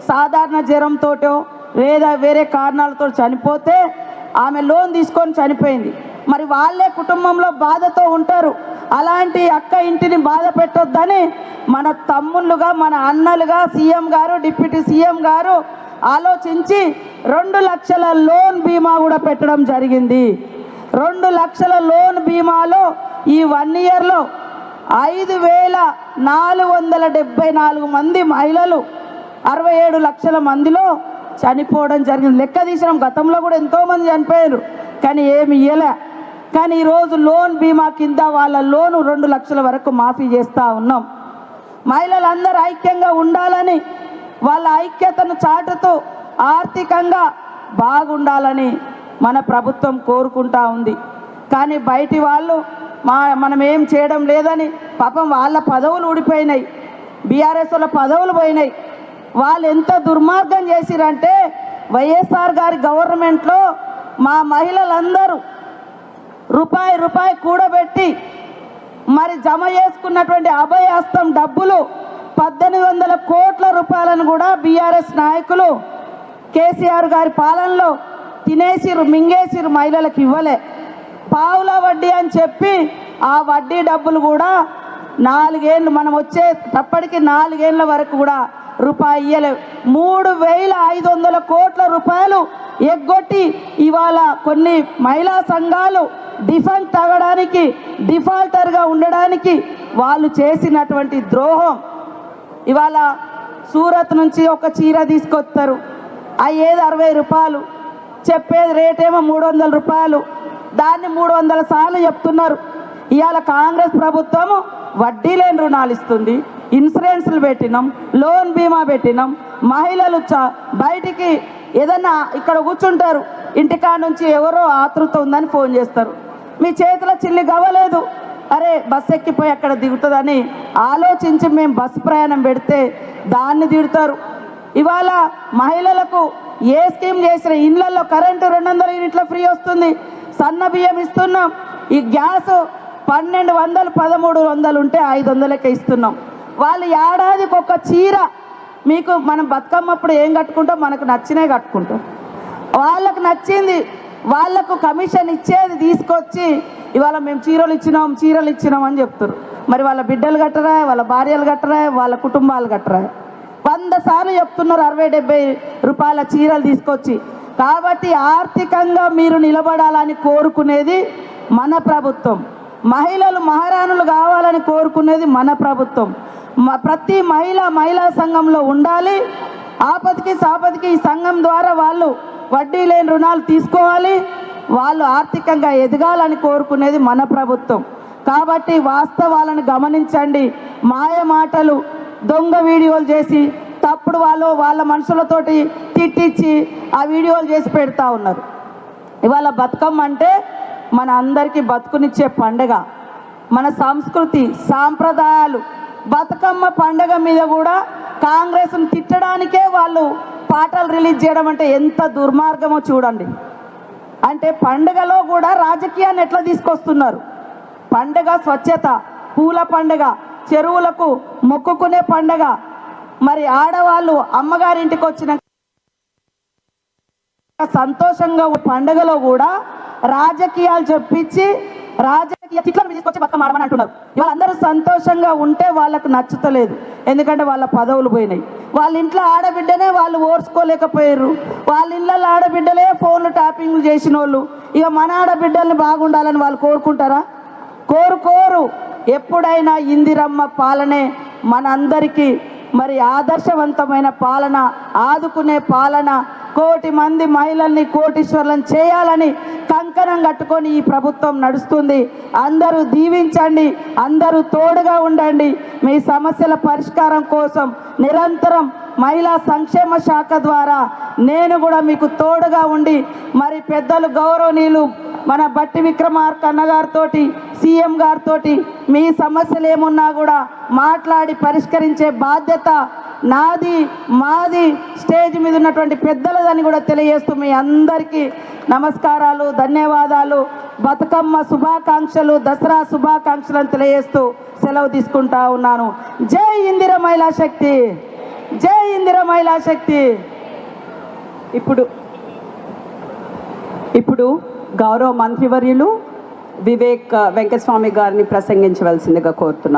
సాధారణ జ్వరంతోటో లేదా వేరే కారణాలతో చనిపోతే ఆమె లోన్ తీసుకొని చనిపోయింది. మరి వాళ్ళే కుటుంబంలో బాధతో ఉంటారు. అలాంటి అక్క ఇంటిని బాధ పెట్టొద్దని మన తమ్ముళ్ళుగా మన అన్నలుగా సీఎం గారు డిప్యూటీ సీఎం గారు ఆలోచించి 2 లక్షల లోన్ బీమా కూడా పెట్టడం జరిగింది. 2 లక్షల లోన్ బీమాలో ఈ 1 ఇయర్లో 5,474 మంది మహిళలు 67 లక్షల మందిలో చనిపోవడం జరిగింది. లెక్క తీసినాం. గతంలో కూడా ఎంతోమంది చనిపోయారు కానీ ఏమి ఇయ్యలే. కానీ ఈరోజు లోన్ బీమా కింద వాళ్ళ లోను 2 లక్షల వరకు మాఫీ చేస్తూ ఉన్నాం. మహిళలందరూ ఐక్యంగా ఉండాలని వాళ్ళ ఐక్యతను చాటుతూ ఆర్థికంగా బాగుండాలని మన ప్రభుత్వం కోరుకుంటా ఉంది. కానీ బయటి వాళ్ళు మనం ఏం చేయడం లేదని పాపం వాళ్ళ పదవులు ఊడిపోయినాయి. బీఆర్ఎస్ వాళ్ళ పదవులు పోయినాయి. వాళ్ళు ఎంత దుర్మార్గం చేసిరంటే వైఎస్ఆర్ గారి గవర్నమెంట్లో మా మహిళలందరూ రూపాయి కూడబెట్టి మరి జమ చేసుకున్నటువంటి అభయహస్తం డబ్బులు 1,800 కోట్ల రూపాయలను కూడా బీఆర్ఎస్ నాయకులు కేసీఆర్ గారి పాలనలో తినేసిరు, మింగేసిరు. మహిళలకు ఇవ్వలే. పావుల వడ్డీ అని చెప్పి ఆ వడ్డీ డబ్బులు కూడా 4 ఏళ్ళు మనం వచ్చేటప్పటికి 4 ఏళ్ళ వరకు కూడా రూపాయి ఇయ్యలేవు. 3,500 కోట్ల రూపాయలు ఎగ్గొట్టి ఇవాళ కొన్ని మహిళా సంఘాలు డిఫాల్ట్ అవ్వడానికి డిఫాల్టర్గా ఉండడానికి వాళ్ళు చేసినటువంటి ద్రోహం. ఇవాళ సూరత్ నుంచి ఒక చీర తీసుకొస్తారు. అయ్యేది 60 రూపాయలు, చెప్పేది రేటేమో 300 రూపాయలు. దాన్ని 300 సార్లు చెప్తున్నారు. ఇవాళ కాంగ్రెస్ ప్రభుత్వము వడ్డీ లేని రుణాలు ఇస్తుంది, ఇన్సూరెన్స్లు పెట్టినాం, లోన్ బీమా పెట్టినాం. మహిళలు బయటికి ఏదన్నా ఇక్కడ కూర్చుంటారు, ఇంటికా నుంచి ఎవరో ఆతృత ఉందని ఫోన్ చేస్తారు. మీ చేతిలో చిల్లి గవ్వలేదు, అరే బస్సు ఎక్కిపోయి అక్కడ దిగుతుందని ఆలోచించి మేము బస్సు ప్రయాణం పెడితే దాన్ని తిడతారు. ఇవాళ మహిళలకు ఏ స్కీమ్ చేసిన ఇళ్లలో కరెంటు 200 యూనిట్ల ఫ్రీ వస్తుంది, సన్న బియ్యం ఇస్తున్నాం. ఈ గ్యాస్ 1,200 1,300 ఉంటే 500లకే ఇస్తున్నాం. వాళ్ళు ఏడాదికి ఒక చీర, మీకు మనం బతుకమ్మప్పుడు ఏం కట్టుకుంటాం, మనకు నచ్చినే కట్టుకుంటాం. వాళ్ళకు నచ్చింది, వాళ్లకు కమిషన్ ఇచ్చేది తీసుకొచ్చి ఇవాళ మేము చీరలు ఇచ్చినాం అని చెప్తారు. మరి వాళ్ళ బిడ్డలు కట్టరా, వాళ్ళ భార్యలు కట్టరా, వాళ్ళ కుటుంబాలు కట్టరా? 100 సార్లు చెప్తున్నారు 60-70 రూపాయల చీరలు తీసుకొచ్చి. కాబట్టి ఆర్థికంగా మీరు నిలబడాలని కోరుకునేది మన ప్రభుత్వం. మహిళలు మహారాణులు కావాలని కోరుకునేది మన ప్రభుత్వం. ప్రతి మహిళా సంఘంలో ఉండాలి. ఆపదకి సాపదకి ఈ సంఘం ద్వారా వాళ్ళు వడ్డీ లేని రుణాలు తీసుకోవాలి. వాళ్ళు ఆర్థికంగా ఎదగాలని కోరుకునేది మన ప్రభుత్వం. కాబట్టి వాస్తవాలను గమనించండి. మాయ మాటలు, దొంగ వీడియోలు చేసి తప్పుడు వాళ్ళ మనుషులతోటి తిట్టించి ఆ వీడియోలు చేసి పెడతా ఉన్నారు. ఇవాళ బతుకమ్మ అంటే మన అందరికీ బతుకునిచ్చే పండుగ, మన సంస్కృతి సాంప్రదాయాలు. బతుకమ్మ పండుగ మీద కూడా కాంగ్రెస్ను తిట్టడానికే వాళ్ళు పాటలు రిలీజ్ చేయడం అంటే ఎంత దుర్మార్గమో చూడండి. అంటే పండుగలో కూడా రాజకీయాన్ని ఎట్లా తీసుకొస్తున్నారు. పండుగ స్వచ్ఛత, పూల పండుగ, చెరువులకు మొక్కుకునే పండుగ. మరి ఆడవాళ్ళు అమ్మగారింటికి వచ్చిన సంతోషంగా పండుగలో కూడా రాజకీయాలు చెప్పించి రాజకీయ చిట్లను తీసుకొచ్చి బతుకమ్మ ఆడమని అంటున్నారు. ఇవాళ అందరూ సంతోషంగా ఉంటే వాళ్ళకు నచ్చుతలేదు, ఎందుకంటే వాళ్ళ పదవులు పోయినాయి. వాళ్ళ ఇంట్లో ఆడబిడ్డనే వాళ్ళు ఓర్చుకోలేకపోయారు. వాళ్ళ ఇళ్ళల్లో ఆడబిడ్డలే ఫోన్లు ట్యాపింగ్లు చేసిన వాళ్ళు ఇక మన ఆడబిడ్డల్ని బాగుండాలని వాళ్ళు కోరుకుంటారా? కోరుకోరు. ఎప్పుడైనా ఇందిరమ్మ పాలనే మనందరికీ మరి ఆదర్శవంతమైన పాలన, ఆదుకునే పాలన, 1,00,00,000 మంది మహిళల్ని కోటీశ్వర్లను చేయాలని కంకణం కట్టుకొని ఈ ప్రభుత్వం నడుస్తుంది. అందరూ దీవించండి, అందరూ తోడుగా ఉండండి. మీ సమస్యల పరిష్కారం కోసం నిరంతరం మహిళా సంక్షేమ శాఖ ద్వారా నేను కూడా మీకు తోడుగా ఉండి మరి పెద్దలు గౌరవనీయులు మన బట్టి విక్రమార్క అన్నగారితో సీఎం గారితో మీ సమస్యలు ఏమున్నా కూడా మాట్లాడి పరిష్కరించే బాధ్యత నాది, మాది. స్టేజ్ మీద ఉన్నటువంటి పెద్దలదని కూడా తెలియజేస్తూ మీ అందరికీ నమస్కారాలు, ధన్యవాదాలు, బతుకమ్మ శుభాకాంక్షలు, దసరా శుభాకాంక్షలను తెలియజేస్తూ సెలవు తీసుకుంటా ఉన్నాను. జై ఇందిర మహిళా శక్తి. జై ఇందిరా మహిళా శక్తి. ఇప్పుడు గౌరవ మంత్రివర్యులు వివేక్ వెంకటస్వామి గారిని ప్రసంగించవలసిందిగా కోరుతున్నాను.